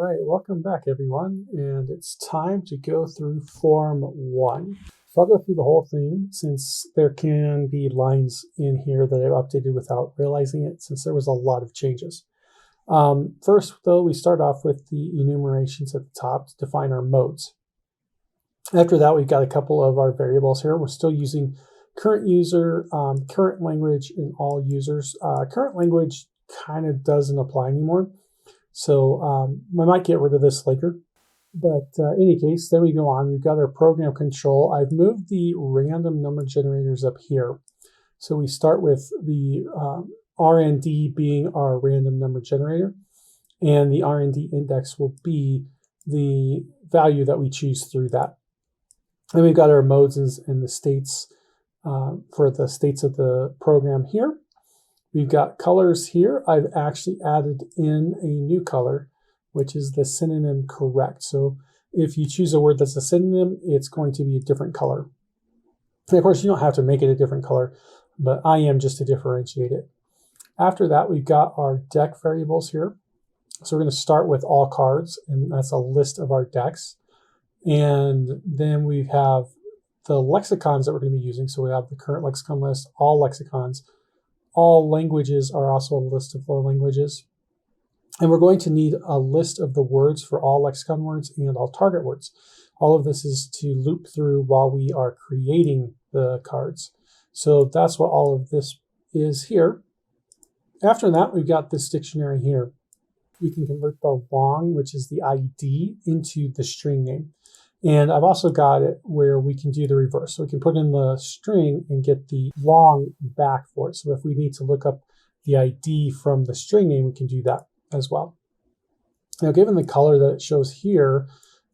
right, welcome back everyone, and it's time to go through Form 1. So I'll go through the whole thing since there can be lines in here that I've updated without realizing it, since there was a lot of changes. First though, we start off with the enumerations at the top to define our modes. After that, we've got a couple of our variables here. We're still using current user, current language, and all users. Current language kind of doesn't apply anymore. So I might get rid of this later, but in any case, then we go on. We've got our program control. I've moved the random number generators up here. So we start with the RND being our random number generator, and the RND index will be the value that we choose through that. And we've got our modes and the states for the states of the program here. We've got colors here. I've actually added in a new color, which is the synonym correct. So if you choose a word that's a synonym, it's going to be a different color. And of course, you don't have to make it a different color, but I am just to differentiate it. After that, we've got our deck variables here. So we're going to start with all cards, and that's a list of our decks. And then we have the lexicons that we're going to be using. So we have the current lexicon list, all lexicons. All languages are also a list of the languages. And we're going to need a list of the words for all lexicon words and all target words. All of this is to loop through while we are creating the cards. So that's what all of this is here. After that, we've got this dictionary here. We can convert the long, which is the ID, into the string name. And I've also got it where we can do the reverse. So we can put in the string and get the long back for it. So if we need to look up the ID from the string name, we can do that as well. Now, given the color that it shows here,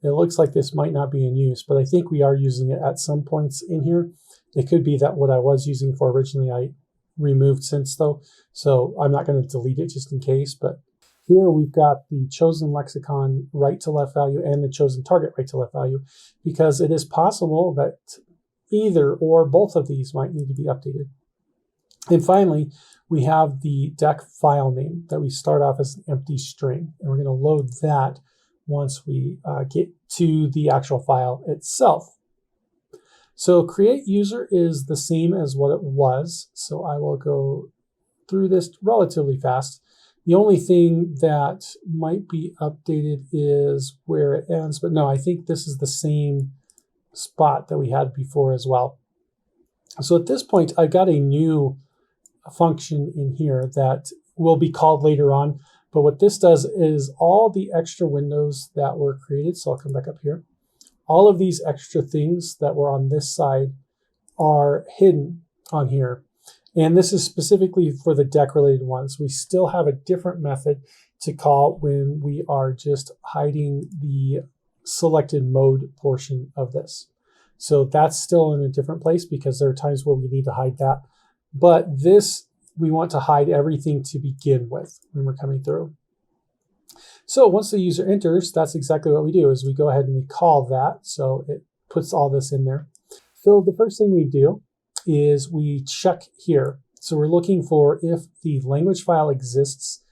it looks like this might not be in use, but I think we are using it at some points in here. It could be that what I was using for originally I removed since though. So I'm not going to delete it just in case, but here we've got the chosen lexicon right to left value and the chosen target right to left value, because it is possible that either or both of these might need to be updated. And finally, we have the deck file name that we start off as an empty string, and we're going to load that once we get to the actual file itself. So create user is the same as what it was, so I will go through this relatively fast. The only thing that might be updated is where it ends, but no, I think this is the same spot that we had before as well. So at this point, I've got a new function in here that will be called later on, but what this does is all the extra windows that were created, so I'll come back up here, all of these extra things that were on this side are hidden on here. And this is specifically for the deck related ones. We still have a different method to call when we are just hiding the selected mode portion of this. So that's still in a different place because there are times where we need to hide that. But this, we want to hide everything to begin with when we're coming through. So once the user enters, that's exactly what we do is we go ahead and we call that. So it puts all this in there. So the first thing we do is we check here. So we're looking for if the language file exists,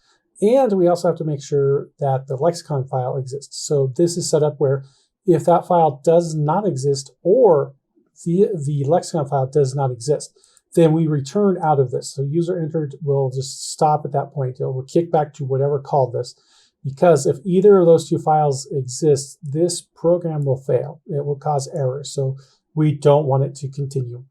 and we also have to make sure that the lexicon file exists. So this is set up where if that file does not exist or the lexicon file does not exist, then we return out of this. So user entered will just stop at that point. It will kick back to whatever called this, because if either of those two files exist, this program will fail. It will cause errors. So we don't want it to continue.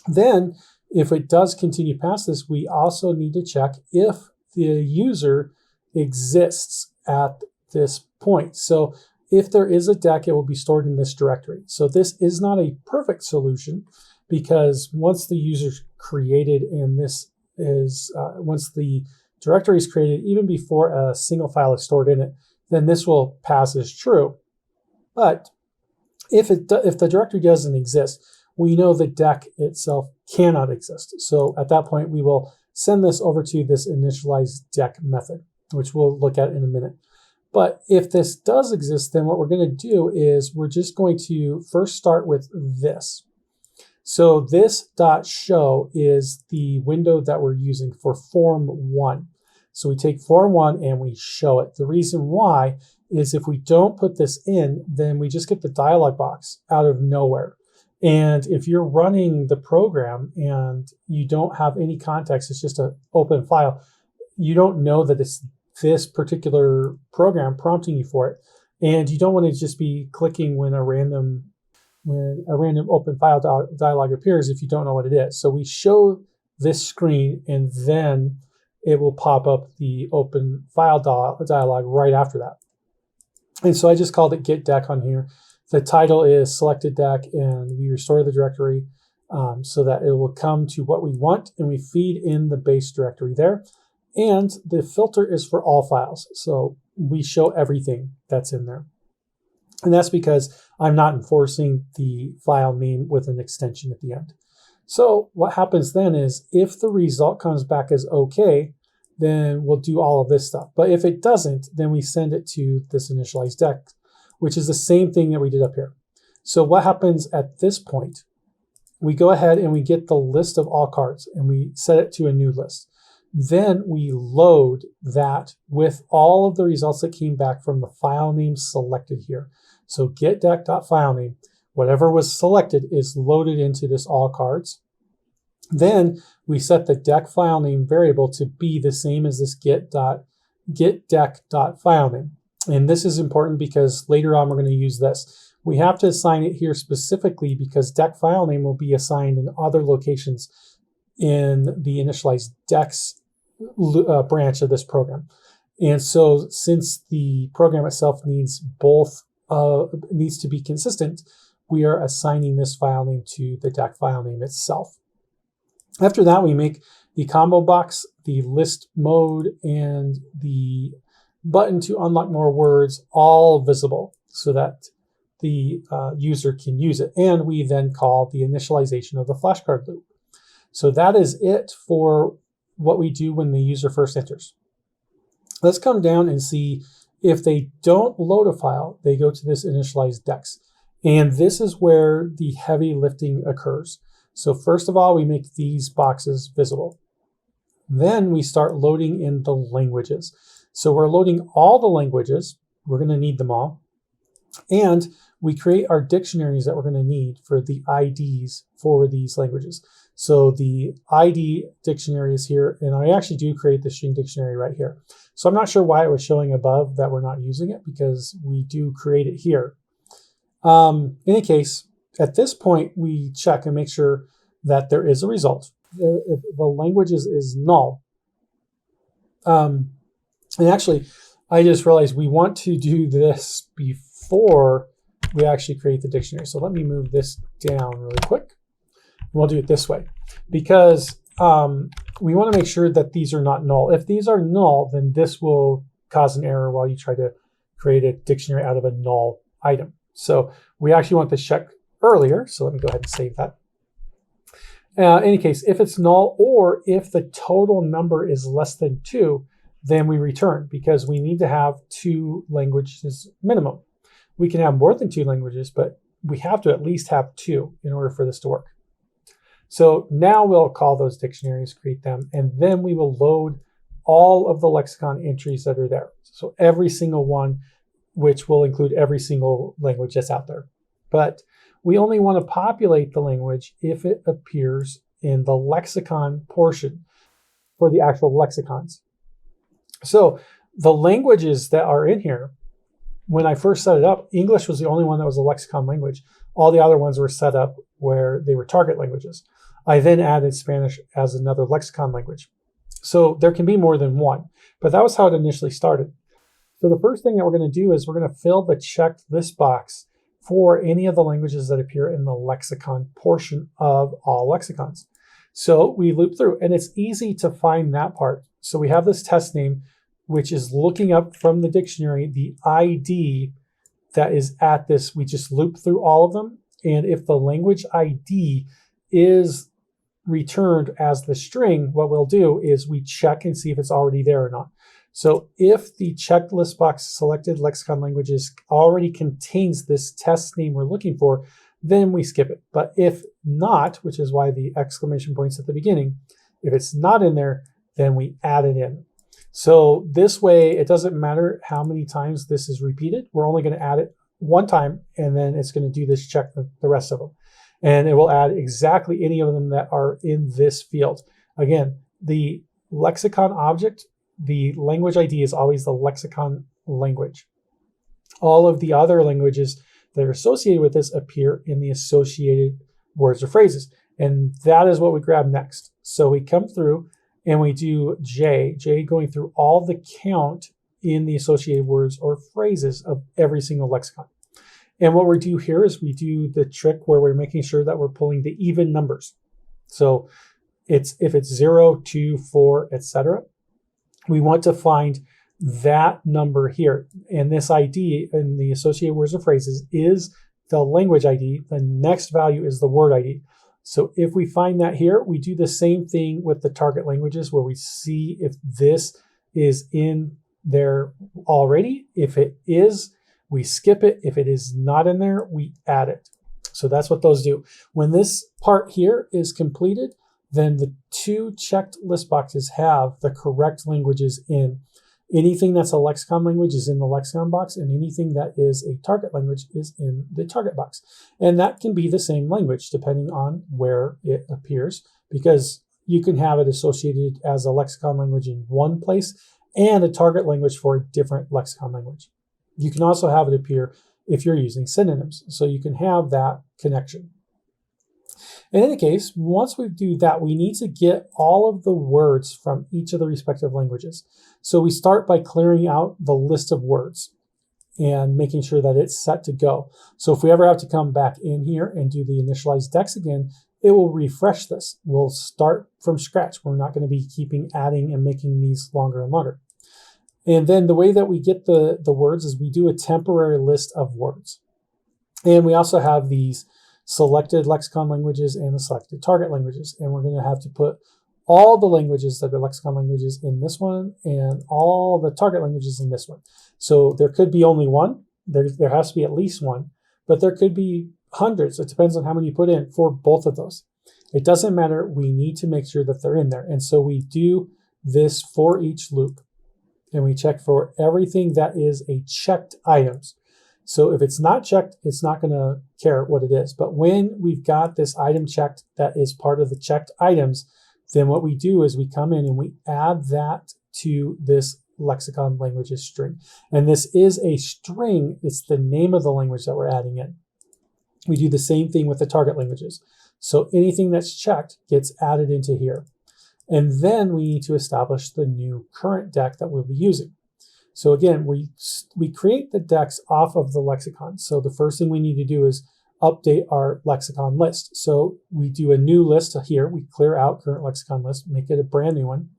Then, if it does continue past this, we also need to check if the user exists at this point. So if there is a deck, it will be stored in this directory. So this is not a perfect solution, because once the user's created and this is, once the directory is created, even before a single file is stored in it, then this will pass as true. But if the directory doesn't exist, we know the deck itself cannot exist. So at that point, we will send this over to this initialize deck method, which we'll look at in a minute. But if this does exist, then what we're going to do is we're just going to first start with this. So this .show is the window that we're using for Form 1. So we take Form1 and we show it. The reason why is if we don't put this in, then we just get the dialog box out of nowhere. And if you're running the program and you don't have any context, it's just an open file, you don't know that it's this particular program prompting you for it. And you don't want to just be clicking when a random open file dialog appears if you don't know what it is. So we show this screen and then it will pop up the open file dialog right after that. And so I just called it get deck on here. The title is selected deck, and we restore the directory so that it will come to what we want, and we feed in the base directory there. And the filter is for all files. So we show everything that's in there. And that's because I'm not enforcing the file name with an extension at the end. So what happens then is if the result comes back as okay, then we'll do all of this stuff. But if it doesn't, then we send it to this initialized deck, which is the same thing that we did up here. So what happens at this point? We go ahead and we get the list of all cards and we set it to a new list. Then we load that with all of the results that came back from the file name selected here. So get deck.filename, whatever was selected is loaded into this all cards. Then we set the deck file name variable to be the same as this get deck.filename. And this is important because later on we're going to use this. We have to assign it here specifically because deck file name will be assigned in other locations in the initialized decks branch of this program. And so since the program itself needs both, needs to be consistent, we are assigning this file name to the deck file name itself. After that, we make the combo box, the list mode, and the button to unlock more words all visible so that the user can use it. And we then call the initialization of the flashcard loop. So that is it for what we do when the user first enters. Let's come down and see if they don't load a file, they go to this initialized decks. And this is where the heavy lifting occurs. So first of all, we make these boxes visible. Then we start loading in the languages. So we're loading all the languages. We're going to need them all. And we create our dictionaries that we're going to need for the IDs for these languages. So the ID dictionary is here, and I actually do create the string dictionary right here. So I'm not sure why it was showing above that we're not using it because we do create it here. In any case, at this point, we check and make sure that there is a result. If the language is null. And actually, I just realized we want to do this before we actually create the dictionary. So let me move this down really quick. We'll do it this way because we want to make sure that these are not null. If these are null, then this will cause an error while you try to create a dictionary out of a null item. So we actually want this check earlier. So let me go ahead and save that. In any case, if it's null or if the total number is less than 2, then we return because we need to have 2 languages minimum. We can have more than 2 languages, but we have to at least have 2 in order for this to work. So now we'll call those dictionaries, create them, and then we will load all of the lexicon entries that are there. So every single one, which will include every single language that's out there. But we only want to populate the language if it appears in the lexicon portion for the actual lexicons. So the languages that are in here, when I first set it up, English was the only one that was a lexicon language. All the other ones were set up where they were target languages. I then added Spanish as another lexicon language. So there can be more than one, but that was how it initially started. So the first thing that we're going to do is we're going to fill the checked list box for any of the languages that appear in the lexicon portion of all lexicons. So we loop through, and it's easy to find that part. So we have this test name, which is looking up from the dictionary the ID that is at this. We just loop through all of them. And if the language ID is returned as the string, what we'll do is we check and see if it's already there or not. So if the checked list box selected lexicon languages already contains this test name we're looking for, then we skip it. But if not, which is why the exclamation point's at the beginning, if it's not in there, then we add it in. So this way, it doesn't matter how many times this is repeated. We're only going to add it one time, and then it's going to do this check the rest of them. And it will add exactly any of them that are in this field. Again, the lexicon object, the language ID is always the lexicon language. All of the other languages that are associated with this appear in the associated words or phrases. And that is what we grab next. So we come through and we do J going through all the count in the associated words or phrases of every single lexicon. And what we do here is we do the trick where we're making sure that we're pulling the even numbers. So if it's 0, 2, 4, etc., we want to find that number here. And this ID in the associated words or phrases is the language ID. The next value is the word ID. So if we find that here, we do the same thing with the target languages where we see if this is in there already. If it is, we skip it. If it is not in there, we add it. So that's what those do. When this part here is completed, then the two checked list boxes have the correct languages in. Anything that's a lexicon language is in the lexicon box, and anything that is a target language is in the target box. And that can be the same language depending on where it appears, because you can have it associated as a lexicon language in one place and a target language for a different lexicon language. You can also have it appear if you're using synonyms, so you can have that connection. In any case, once we do that, we need to get all of the words from each of the respective languages. So we start by clearing out the list of words and making sure that it's set to go. So if we ever have to come back in here and do the initialize dex again, it will refresh this. We'll start from scratch. We're not going to be keeping adding and making these longer and longer. And then the way that we get the words is we do a temporary list of words. And we also have these selected lexicon languages and the selected target languages. And we're going to have to put all the languages that are lexicon languages in this one and all the target languages in this one. So there could be only one. There has to be at least one, but there could be hundreds. It depends on how many you put in for both of those. It doesn't matter. We need to make sure that they're in there. And so we do this for each loop. And we check for everything that is a checked items. So if it's not checked, it's not going to care what it is. But when we've got this item checked that is part of the checked items, then what we do is we come in and we add that to this lexicon languages string. And this is a string. It's the name of the language that we're adding in. We do the same thing with the target languages. So anything that's checked gets added into here. And then we need to establish the new current deck that we'll be using. So again, we create the decks off of the lexicon. So the first thing we need to do is update our lexicon list. So we do a new list here. We clear out current lexicon list, make it a brand new one.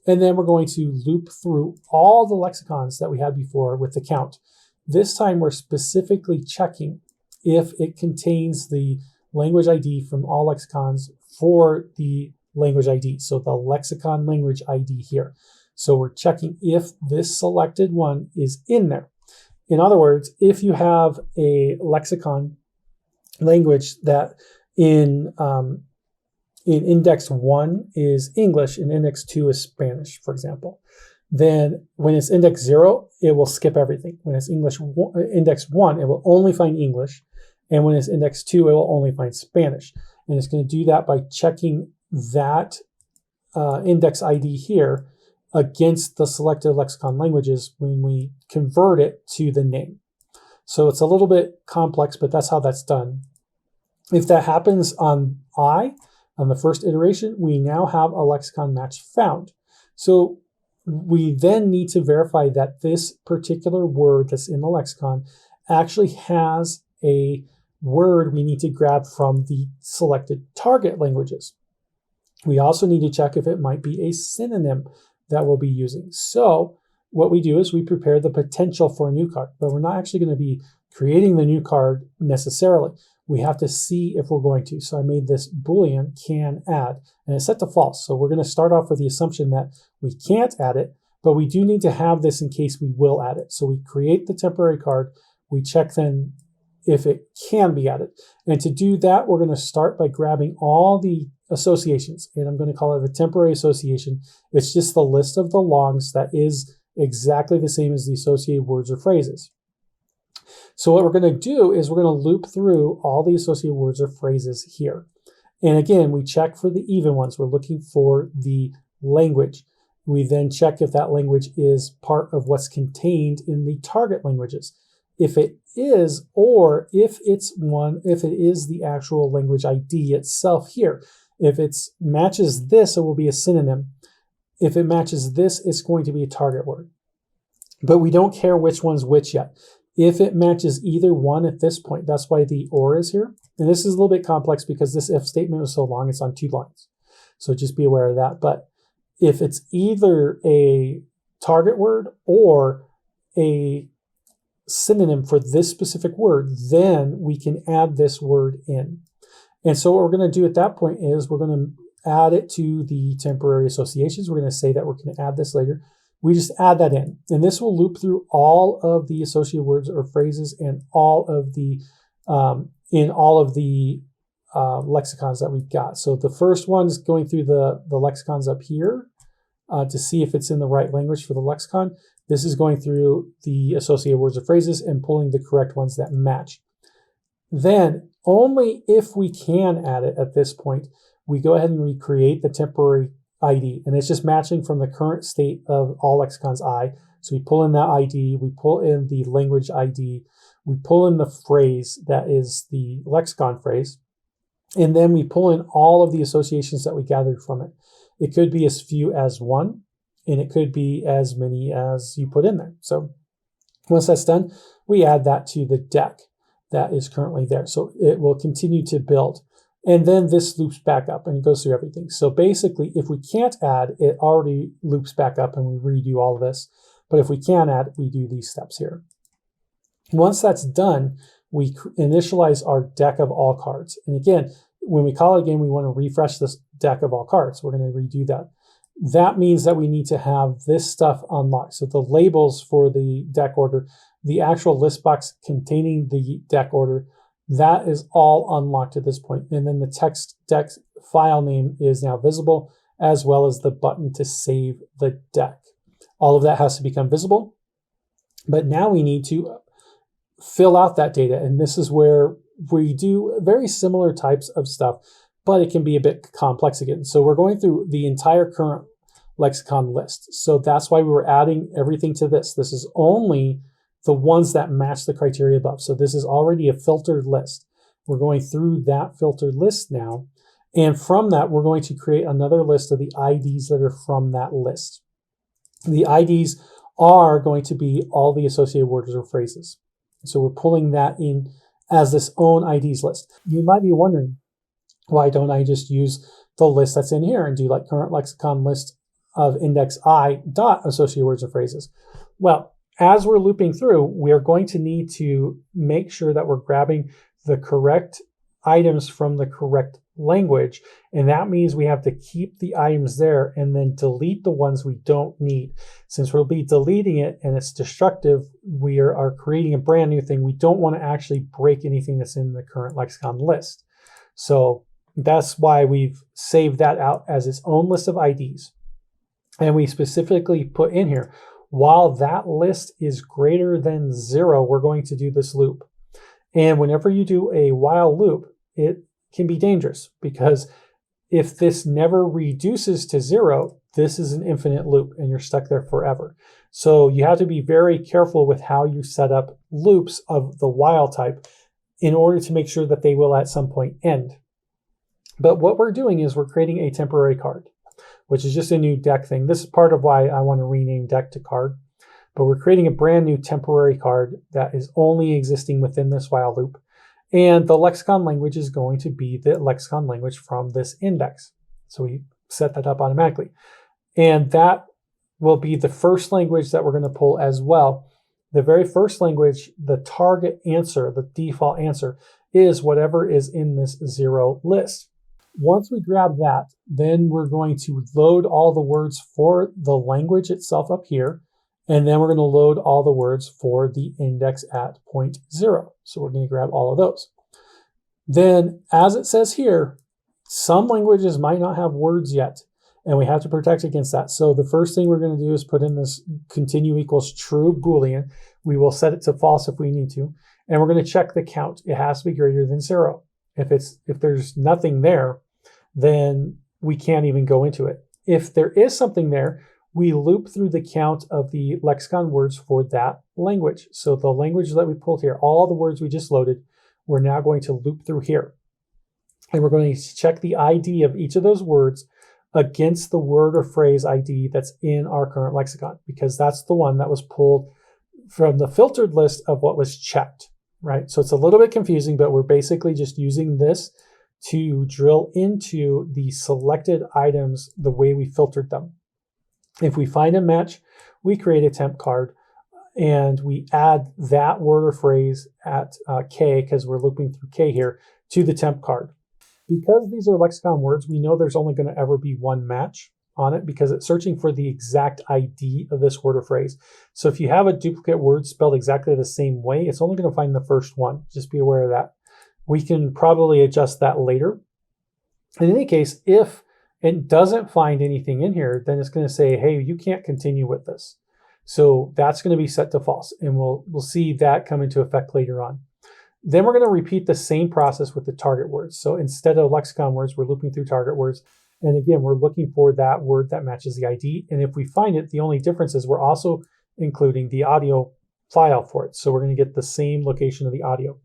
And then we're going to loop through all the lexicons that we had before with the count. This time we're specifically checking if it contains the language ID from all lexicons for the language ID. So the lexicon language ID here. So we're checking if this selected one is in there. In other words, if you have a lexicon language that in index 1 is English and index 2 is Spanish, for example, then when it's index 0, it will skip everything. When it's index 1, it will only find English. And when it's index 2, it will only find Spanish. And it's going to do that by checking that index ID here against the selected lexicon languages when we convert it to the name. So it's a little bit complex, but that's how that's done. If that happens on the first iteration, we now have a lexicon match found. So we then need to verify that this particular word that's in the lexicon actually has a word we need to grab from the selected target languages. We also need to check if it might be a synonym that we'll be using. So what we do is we prepare the potential for a new card, but we're not actually going to be creating the new card necessarily. We have to see if we're going to. So I made this Boolean can add, and it's set to false. So we're going to start off with the assumption that we can't add it, but we do need to have this in case we will add it. So we create the temporary card. We check then if it can be added. And to do that, we're going to start by grabbing all the associations, and I'm going to call it the temporary association. It's just the list of the longs that is exactly the same as the associated words or phrases. So what we're going to do is we're going to loop through all the associated words or phrases here. And again, we check for the even ones. We're looking for the language. We then check if that language is part of what's contained in the target languages. If it is, or if it is the actual language ID itself here. If it matches this, it will be a synonym. If it matches this, it's going to be a target word. But we don't care which one's which yet. If it matches either one at this point, that's why the or is here. And this is a little bit complex because this if statement was so long, it's on 2 lines. So just be aware of that. But if it's either a target word or a synonym for this specific word, then we can add this word in. And so what we're going to do at that point is we're going to add it to the temporary associations. We're going to say that we're going to add this later. We just add that in. And this will loop through all of the associated words or phrases and all of the lexicons that we've got. So the first one is going through the lexicons up here to see if it's in the right language for the lexicon. This is going through the associated words or phrases and pulling the correct ones that match. Then, only if we can add it at this point, we go ahead and recreate the temporary ID. And it's just matching from the current state of all lexicons I. So we pull in that ID, we pull in the language ID, we pull in the phrase that is the lexicon phrase, and then we pull in all of the associations that we gathered from it. It could be as few as 1, and it could be as many as you put in there. So once that's done, we add that to the deck that is currently there. So it will continue to build. And then this loops back up and it goes through everything. So basically, if we can't add, it already loops back up and we redo all of this. But if we can add, we do these steps here. Once that's done, we initialize our deck of all cards. And again, when we call it again, we want to refresh this deck of all cards. We're going to redo that. That means that we need to have this stuff unlocked. So the labels for the deck order, the actual list box containing the deck order, that is all unlocked at this point. And then the text deck file name is now visible, as well as the button to save the deck. All of that has to become visible. But now we need to fill out that data. And this is where we do very similar types of stuff, but it can be a bit complex again. So we're going through the entire current lexicon list. So that's why we were adding everything to this. This is only the ones that match the criteria above. So this is already a filtered list. We're going through that filtered list now. And from that, we're going to create another list of the IDs that are from that list. The IDs are going to be all the associated words or phrases. So we're pulling that in as this own IDs list. You might be wondering, why don't I just use the list that's in here and do like current lexicon list of index I dot associated words or phrases? Well, as we're looping through, we are going to need to make sure that we're grabbing the correct items from the correct language. And that means we have to keep the items there and then delete the ones we don't need. Since we'll be deleting it and it's destructive, we are creating a brand new thing. We don't want to actually break anything that's in the current lexicon list. So that's why we've saved that out as its own list of IDs. And we specifically put in here, while that list is greater than 0, we're going to do this loop. And whenever you do a while loop, it can be dangerous because if this never reduces to 0, this is an infinite loop and you're stuck there forever. So you have to be very careful with how you set up loops of the while type in order to make sure that they will at some point end. But what we're doing is we're creating a temporary card, which is just a new deck thing. This is part of why I want to rename deck to card. But we're creating a brand new temporary card that is only existing within this while loop. And the lexicon language is going to be the lexicon language from this index. So we set that up automatically. And that will be the first language that we're going to pull as well. The very first language, the target answer, the default answer, is whatever is in this 0 list. Once we grab that, then we're going to load all the words for the language itself up here. And then we're going to load all the words for the index at point 0. So we're going to grab all of those. Then, as it says here, Some languages might not have words yet, and we have to protect against that. So the first thing we're going to do is put in this continue equals true Boolean. We will set it to false if we need to, and we're going to check the count. It has to be greater than 0. If there's nothing there, then we can't even go into it. If there is something there, we loop through the count of the lexicon words for that language. So the language that we pulled here, all the words we just loaded, we're now going to loop through here. And we're going to check the ID of each of those words against the word or phrase ID that's in our current lexicon, because that's the one that was pulled from the filtered list of what was checked, right? So it's a little bit confusing, but we're basically just using this to drill into the selected items the way we filtered them. If we find a match, we create a temp card and we add that word or phrase at K, because we're looping through K here, to the temp card. Because these are lexicon words, we know there's only going to ever be one match on it because it's searching for the exact ID of this word or phrase. So if you have a duplicate word spelled exactly the same way, it's only going to find the first one. Just be aware of that. We can probably adjust that later. In any case, if it doesn't find anything in here, then it's going to say, hey, you can't continue with this. So that's going to be set to false, and we'll see that come into effect later on. Then we're going to repeat the same process with the target words. So instead of lexicon words, we're looping through target words. And again, we're looking for that word that matches the ID. And if we find it, the only difference is we're also including the audio file for it. So we're going to get the same location of the audio.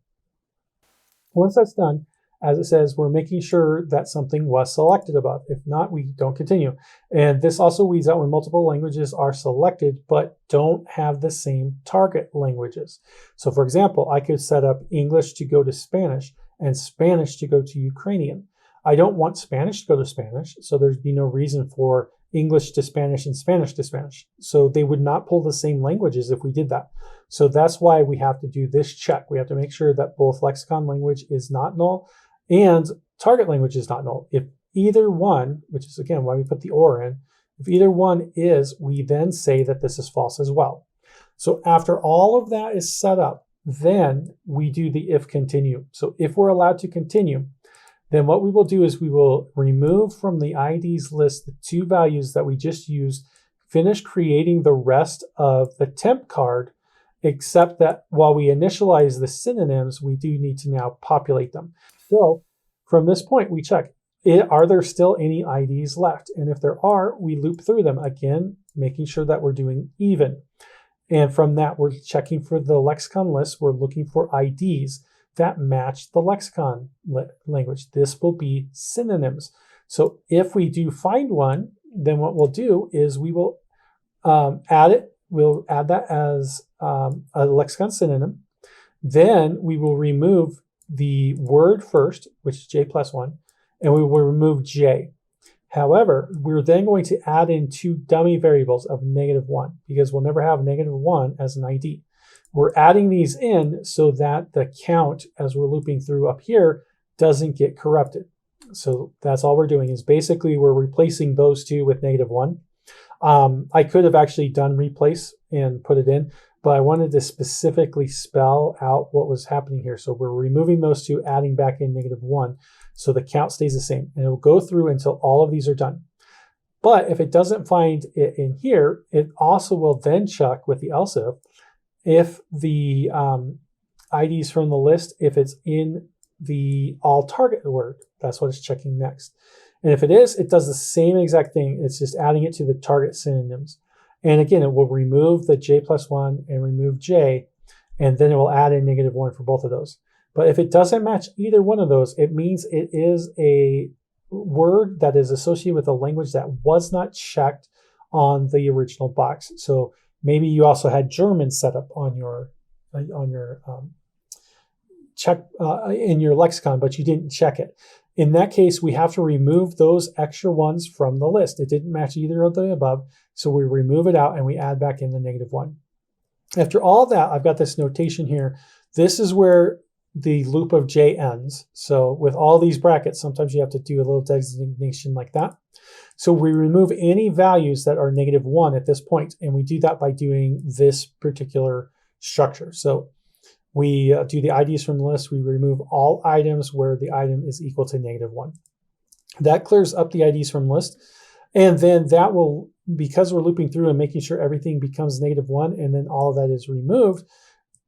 Once that's done, as it says, we're making sure that something was selected above. If not, we don't continue. And this also weeds out when multiple languages are selected but don't have the same target languages. So for example, I could set up English to go to Spanish and Spanish to go to Ukrainian. I don't want Spanish to go to Spanish, so there'd be no reason for English to Spanish and Spanish to Spanish. So they would not pull the same languages if we did that. So that's why we have to do this check. We have to make sure that both lexicon language is not null and target language is not null. If either one, which is again why we put the or in, if either one is, we then say that this is false as well. So after all of that is set up, then we do the if continue. So if we're allowed to continue, then what we will do is we will remove from the IDs list the two values that we just used, finish creating the rest of the temp card, except that while we initialize the synonyms, we do need to now populate them. So from this point, we check, are there still any IDs left? And if there are, we loop through them, again, making sure that we're doing even. And from that, we're checking for the lexicon list. We're looking for IDs that match the lexicon language. This will be synonyms. So if we do find one, then what we'll do is we will add it. We'll add that as a lexicon synonym. Then we will remove the word first, which is J+1, and we will remove J. However, we're then going to add in two dummy variables of -1 because we'll never have -1 as an ID. We're adding these in so that the count as we're looping through up here doesn't get corrupted. So that's all we're doing is basically we're replacing those two with -1. I could have actually done replace and put it in, but I wanted to specifically spell out what was happening here. So we're removing those two, adding back in -1, so the count stays the same. And it will go through until all of these are done. But if it doesn't find it in here, it also will then check with the else if the IDs from the list, if it's in the all target word, that's what it's checking next. And if it is, it does the same exact thing. It's just adding it to the target synonyms. And again, it will remove the J+1 and remove J, and then it will add in -1 for both of those. But if it doesn't match either one of those, it means it is a word that is associated with a language that was not checked on the original box. So maybe you also had German set up on your check in your lexicon, but you didn't check it. In that case, we have to remove those extra ones from the list. It didn't match either of the above, so we remove it out and we add back in the -1. After all that, I've got this notation here. This is where the loop of J ends. So with all these brackets, sometimes you have to do a little designation like that. So we remove any values that are -1 at this point, and we do that by doing this particular structure. So we do the IDs from the list. We remove all items where the item is equal to -1. That clears up the IDs from list. And then that will, because we're looping through and making sure everything becomes -1 and then all of that is removed,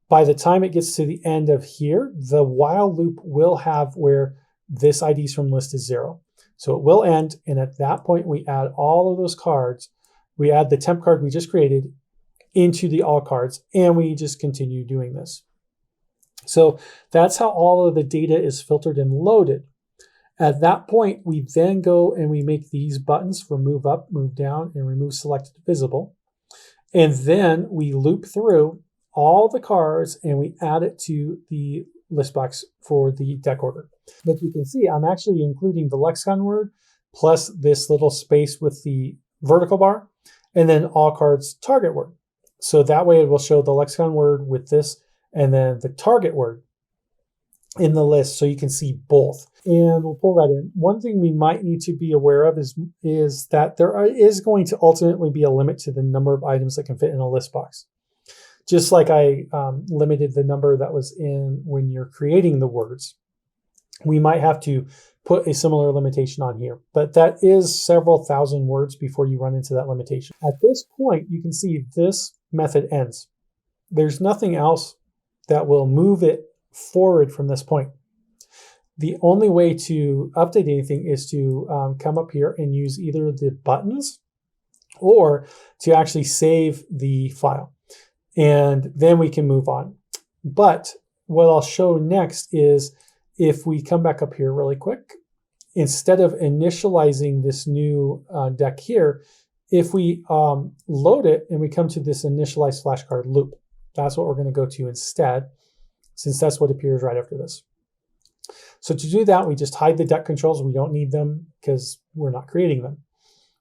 by the time it gets to the end of here, the while loop will have where this IDs from list is 0. So it will end, and at that point we add all of those cards. We add the temp card we just created into the all cards, and we just continue doing this. So that's how all of the data is filtered and loaded. At that point, we then go and we make these buttons for move up, move down, and remove selected visible. And then we loop through all the cards and we add it to the list box for the deck order. But you can see I'm actually including the lexicon word plus this little space with the vertical bar, and then all cards target word. So that way it will show the lexicon word with this and then the target word in the list, so you can see both. And we'll pull that in. One thing we might need to be aware of is that there is going to ultimately be a limit to the number of items that can fit in a list box. Just like I limited the number that was in when you're creating the words, we might have to put a similar limitation on here. But that is several thousand words before you run into that limitation. At this point, you can see this method ends. There's nothing else that will move it forward from this point. The only way to update anything is to come up here and use either the buttons or to actually save the file. And then we can move on. But what I'll show next is if we come back up here really quick, instead of initializing this new deck here, if we load it and we come to this initialize flashcard loop, that's what we're going to go to instead, since that's what appears right after this. So to do that, we just hide the deck controls. We don't need them because we're not creating them.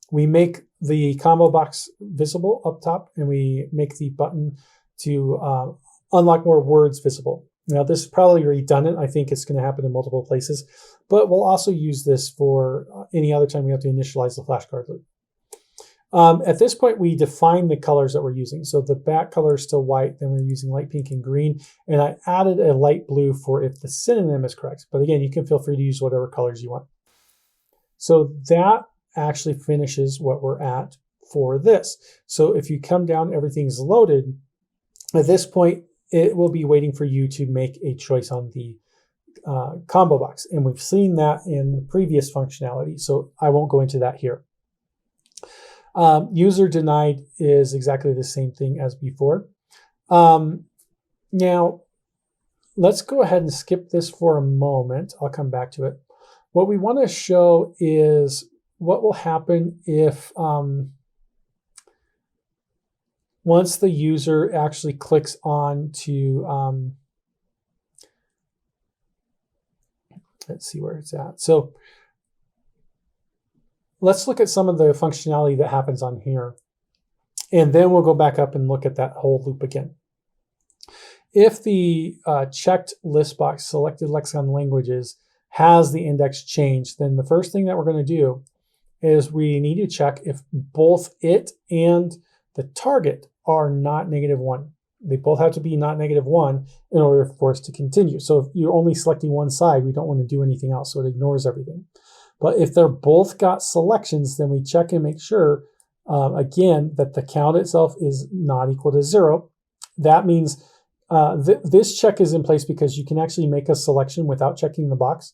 We make the combo box visible up top, and we make the button to unlock more words visible. Now, this is probably redundant. I think it's going to happen in multiple places, but we'll also use this for any other time we have to initialize the flashcard loop. At this point, we define the colors that we're using. So the back color is still white, then we're using light pink and green, and I added a light blue for if the synonym is correct. But again, you can feel free to use whatever colors you want. So that actually finishes what we're at for this. So if you come down, everything's loaded. At this point, it will be waiting for you to make a choice on the combo box. And we've seen that in the previous functionality, so I won't go into that here. User denied is exactly the same thing as before. Now, let's go ahead and skip this for a moment. I'll come back to it. What we want to show is what will happen if once the user actually clicks on to, let's see where it's at. So let's look at some of the functionality that happens on here, and then we'll go back up and look at that whole loop again. If the checked list box selected lexicon languages has the index changed, then the first thing that we're going to do is we need to check if both it and the target are not -1. They both have to be not -1 in order for us to continue. So if you're only selecting one side, we don't want to do anything else, so it ignores everything. But if they're both got selections, then we check and make sure, again, that the count itself is not equal to 0. That means this check is in place because you can actually make a selection without checking the box.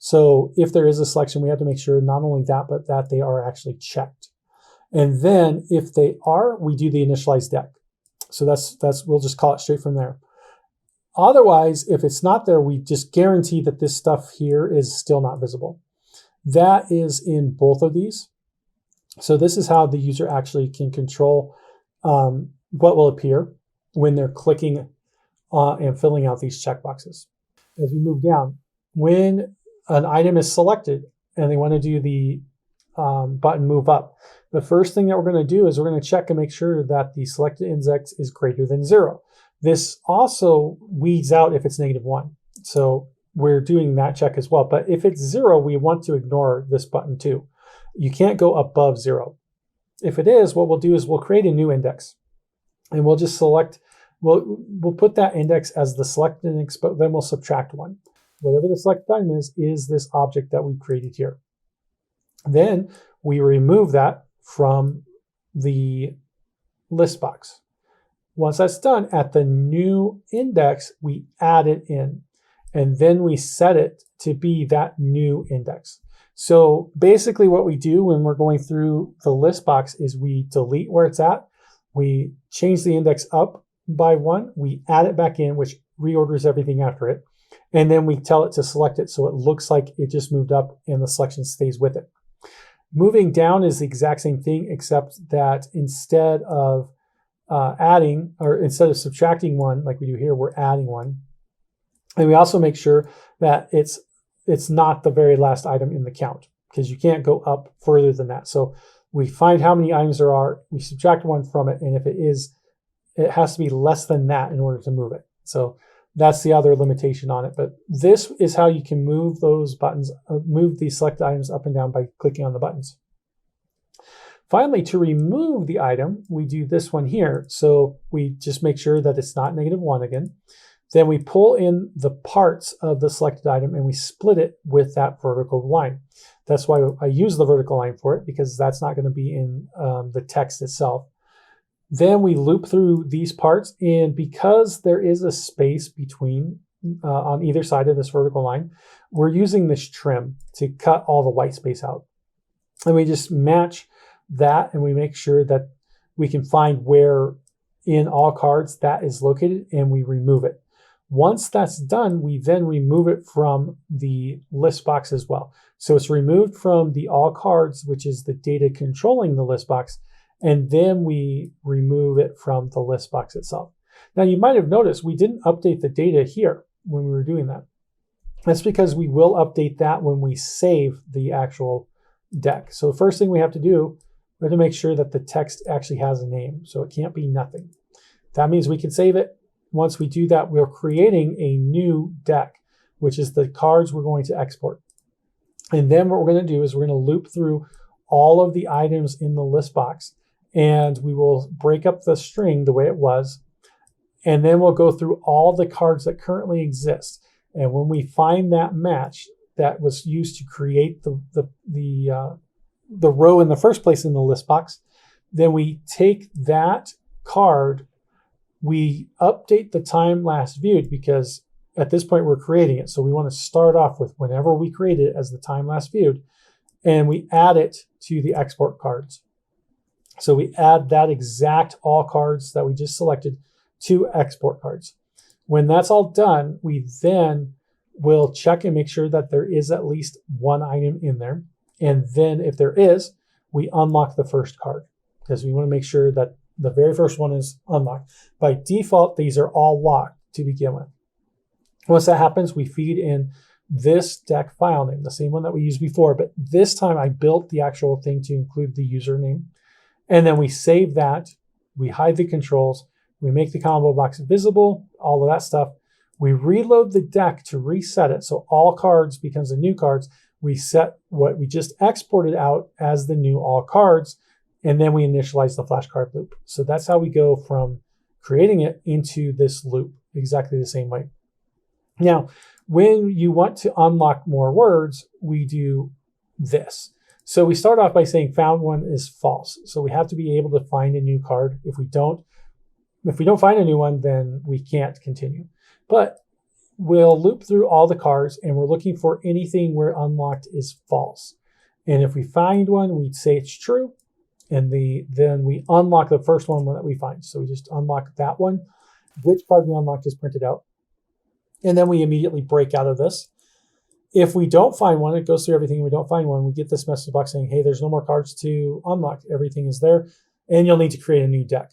So if there is a selection, we have to make sure not only that, but that they are actually checked. And then if they are, we do the initialize deck. So we'll just call it straight from there. Otherwise, if it's not there, we just guarantee that this stuff here is still not visible. That is in both of these. So this is how the user actually can control what will appear when they're clicking and filling out these checkboxes. As we move down, when an item is selected and they want to do the button move up, the first thing that we're going to do is we're going to check and make sure that the selected index is greater than 0. This also weeds out if it's -1. So we're doing that check as well. But if it's 0, we want to ignore this button too. You can't go above 0. If it is, what we'll do is we'll create a new index, and we'll just select, we'll put that index as the select index, but then we'll subtract 1. Whatever the select item is this object that we created here. Then we remove that from the list box. Once that's done, at the new index, we add it in, and then we set it to be that new index. So basically what we do when we're going through the list box is we delete where it's at, we change the index up by 1, we add it back in, which reorders everything after it, and then we tell it to select it so it looks like it just moved up and the selection stays with it. Moving down is the exact same thing, except that instead of instead of subtracting 1 like we do here, we're adding 1. And we also make sure that it's not the very last item in the count, because you can't go up further than that. So we find how many items there are, we subtract 1 from it, and if it has to be less than that in order to move it. So that's the other limitation on it. But this is how you can move those buttons, move these selected items up and down by clicking on the buttons. Finally, to remove the item, we do this one here. So we just make sure that it's not -1 again. Then we pull in the parts of the selected item and we split it with that vertical line. That's why I use the vertical line for it, because that's not going to be in the text itself. Then we loop through these parts, and because there is a space between on either side of this vertical line, we're using this trim to cut all the white space out. And we just match that, and we make sure that we can find where in all cards that is located, and we remove it. Once that's done, we then remove it from the list box as well. So it's removed from the all cards, which is the data controlling the list box, and then we remove it from the list box itself. Now you might have noticed we didn't update the data here when we were doing that. That's because we will update that when we save the actual deck. So the first thing we have to do, we have to make sure that the text actually has a name. So it can't be nothing. That means we can save it. Once we do that, we're creating a new deck, which is the cards we're going to export. And then what we're going to do is we're going to loop through all of the items in the list box, and we will break up the string the way it was. And then we'll go through all the cards that currently exist. And when we find that match that was used to create the row in the first place in the list box, then we take that card, we update the time last viewed, because at this point we're creating it. So we want to start off with whenever we create it as the time last viewed, and we add it to the export cards. So we add that exact all cards that we just selected to export cards. When that's all done, we then will check and make sure that there is at least one item in there. And then if there is, we unlock the first card, because we want to make sure that the very first one is unlocked. By default, these are all locked to begin with. Once that happens, we feed in this deck file name, the same one that we used before, but this time I built the actual thing to include the username. And then we save that, we hide the controls, we make the combo box visible, all of that stuff. We reload the deck to reset it, so all cards becomes the new cards. We set what we just exported out as the new all cards, and then we initialize the flashcard loop. So that's how we go from creating it into this loop, exactly the same way. Now, when you want to unlock more words, we do this. So we start off by saying found one is false. So we have to be able to find a new card. If we don't find a new one, then we can't continue. But we'll loop through all the cards, and we're looking for anything where unlocked is false. And if we find one, we'd say it's true. And then we unlock the first one that we find. So we just unlock that one. Which card we unlocked is printed out. And then we immediately break out of this. If we don't find one, it goes through everything. We don't find one, we get this message box saying, hey, there's no more cards to unlock. Everything is there, and you'll need to create a new deck.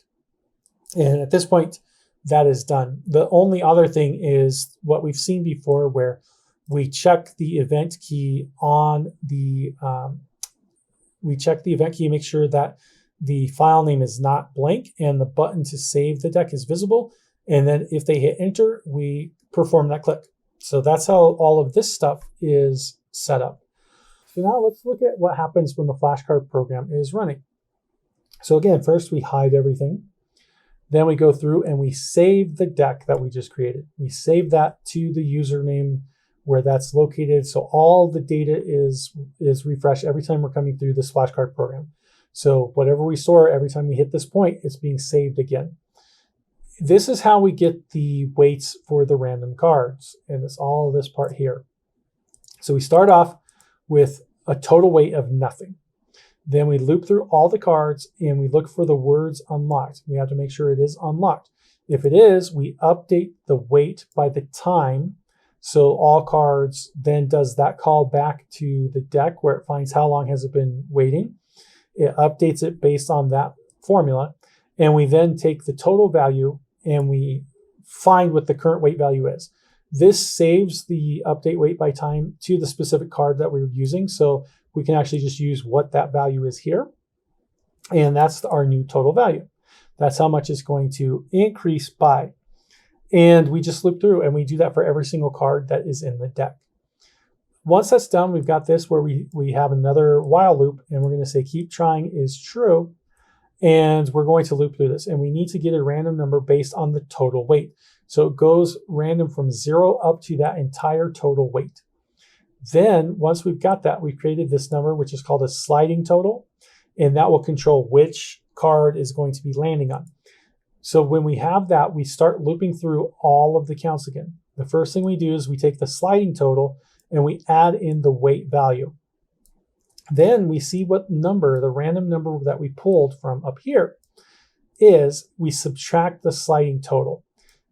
And at this point, that is done. The only other thing is what we've seen before, where we check the event key on the, make sure that the file name is not blank and the button to save the deck is visible. And then if they hit enter, we perform that click. So that's how all of this stuff is set up. So now let's look at what happens when the flashcard program is running. So again, first we hide everything. Then we go through and we save the deck that we just created. We save that to the username where that's located. So all the data is refreshed every time we're coming through this flashcard program. So whatever we store, every time we hit this point, it's being saved again. This is how we get the weights for the random cards, and it's all this part here. So we start off with a total weight of nothing. Then we loop through all the cards and we look for the words unlocked. We have to make sure it is unlocked. If it is, we update the weight by the time. So all cards then does that call back to the deck where it finds how long has it been waiting. It updates it based on that formula. And we then take the total value and we find what the current weight value is. This saves the update weight by time to the specific card that we're using. So we can actually just use what that value is here. And that's our new total value. That's how much it's going to increase by. And we just loop through and we do that for every single card that is in the deck. Once that's done, we've got this where we have another while loop and we're going to say keep trying is true. And we're going to loop through this. And we need to get a random number based on the total weight. So it goes random from 0 up to that entire total weight. Then once we've got that, we've created this number, which is called a sliding total. And that will control which card is going to be landing on. So when we have that, we start looping through all of the counts again. The first thing we do is we take the sliding total and we add in the weight value. Then we see what number, the random number that we pulled from up here is, we subtract the sliding total.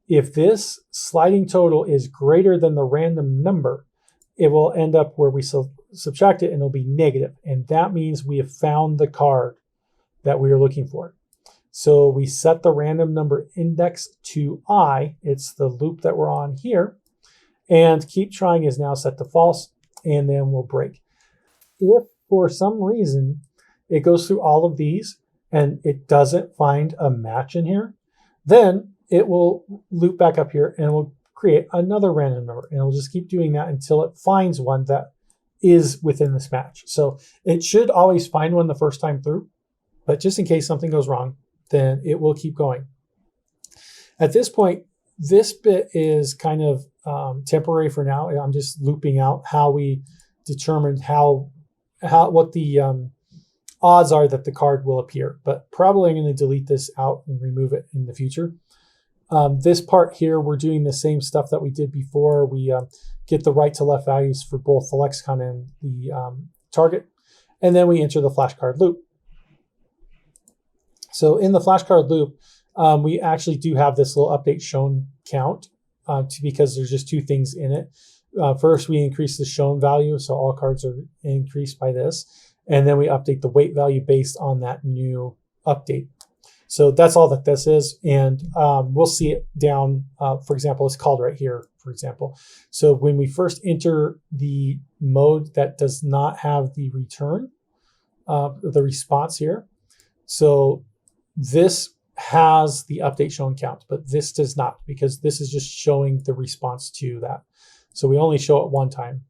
If this sliding total is greater than the random number, it will end up where we subtract it and it'll be negative. And that means we have found the card that we are looking for. So we set the random number index to I. It's the loop that we're on here. And keep trying is now set to false, and then we'll break. If for some reason it goes through all of these and it doesn't find a match in here, then it will loop back up here and we'll create another random number. And it'll just keep doing that until it finds one that is within this match. So it should always find one the first time through, but just in case something goes wrong, then it will keep going. At this point, this bit is kind of temporary for now. I'm just looping out how we determined what the odds are that the card will appear, but probably I'm going to delete this out and remove it in the future. This part here, we're doing the same stuff that we did before. We get the right to left values for both the lexicon and the target, and then we enter the flashcard loop. So in the flashcard loop, we actually do have this little update shown count because there's just two things in it. First, we increase the shown value, so all cards are increased by this. And then we update the weight value based on that new update. So that's all that this is. And we'll see it down, for example, it's called right here, for example. So when we first enter the mode that does not have the return, the response here. So this has the update shown count, but this does not, because this is just showing the response to that. So we only show it one time.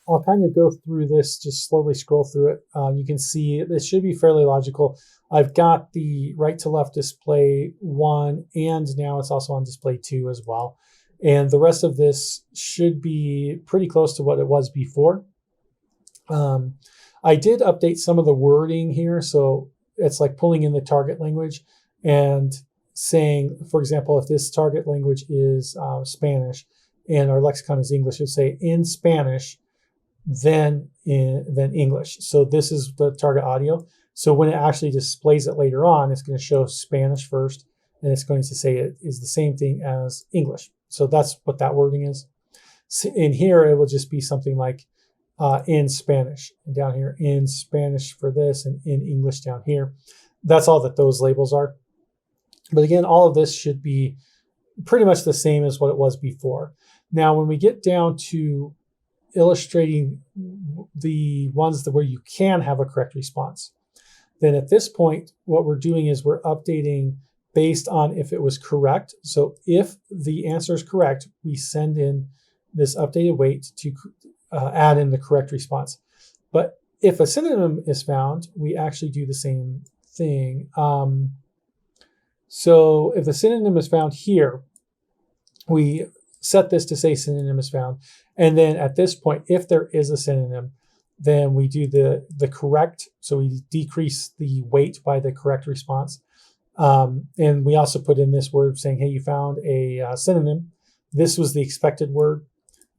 I'll kind of go through this, just slowly scroll through it. You can see this should be fairly logical. I've got the right to left display 1, and now it's also on display 2 as well. And the rest of this should be pretty close to what it was before. I did update some of the wording here. So it's like pulling in the target language and saying, for example, if this target language is Spanish and our lexicon is English, it would say in Spanish, then English. So this is the target audio. So when it actually displays it later on, it's going to show Spanish first, and it's going to say it is the same thing as English. So that's what that wording is. In here, it will just be something like in Spanish, and down here in Spanish for this, and in English down here. That's all that those labels are. But again, all of this should be pretty much the same as what it was before. Now, when we get down to illustrating the ones where you can have a correct response, then at this point, what we're doing is we're updating based on if it was correct. So if the answer is correct, we send in this updated weight to add in the correct response. But if a synonym is found, we actually do the same thing. So if the synonym is found here, we set this to say synonym is found. And then at this point, if there is a synonym, then we do the correct. So we decrease the weight by the correct response. And we also put in this word saying, hey, you found a synonym. This was the expected word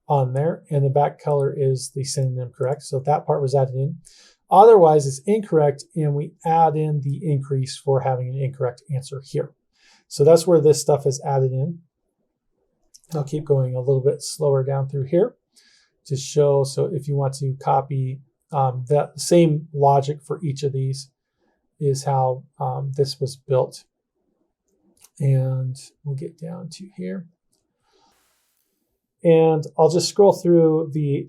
on there. And the back color is the synonym correct. So that part was added in. Otherwise, it's incorrect, and we add in the increase for having an incorrect answer here. So that's where this stuff is added in. I'll keep going a little bit slower down through here to show. So if you want to copy that same logic for each of these is how this was built. And we'll get down to here. And I'll just scroll through the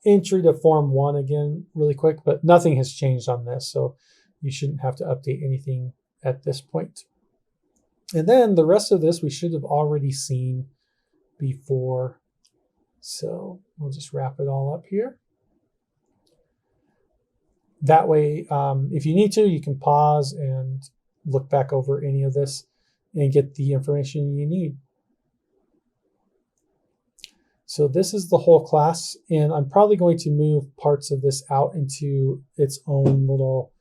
entry to Form 1 again really quick, but nothing has changed on this, so you shouldn't have to update anything at this point. And then the rest of this we should have already seen before, so we'll just wrap it all up here. That way, if you need to, you can pause and look back over any of this and get the information you need. So this is the whole class, and I'm probably going to move parts of this out into its own little,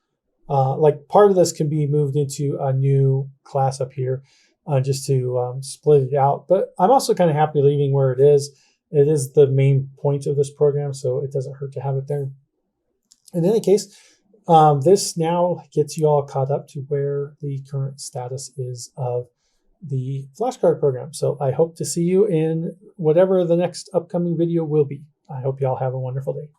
like part of this can be moved into a new class up here just to split it out. But I'm also kind of happy leaving where it is. It is the main point of this program, so it doesn't hurt to have it there. In any case, this now gets you all caught up to where the current status is of the flashcard program. So I hope to see you in whatever the next upcoming video will be. I hope you all have a wonderful day.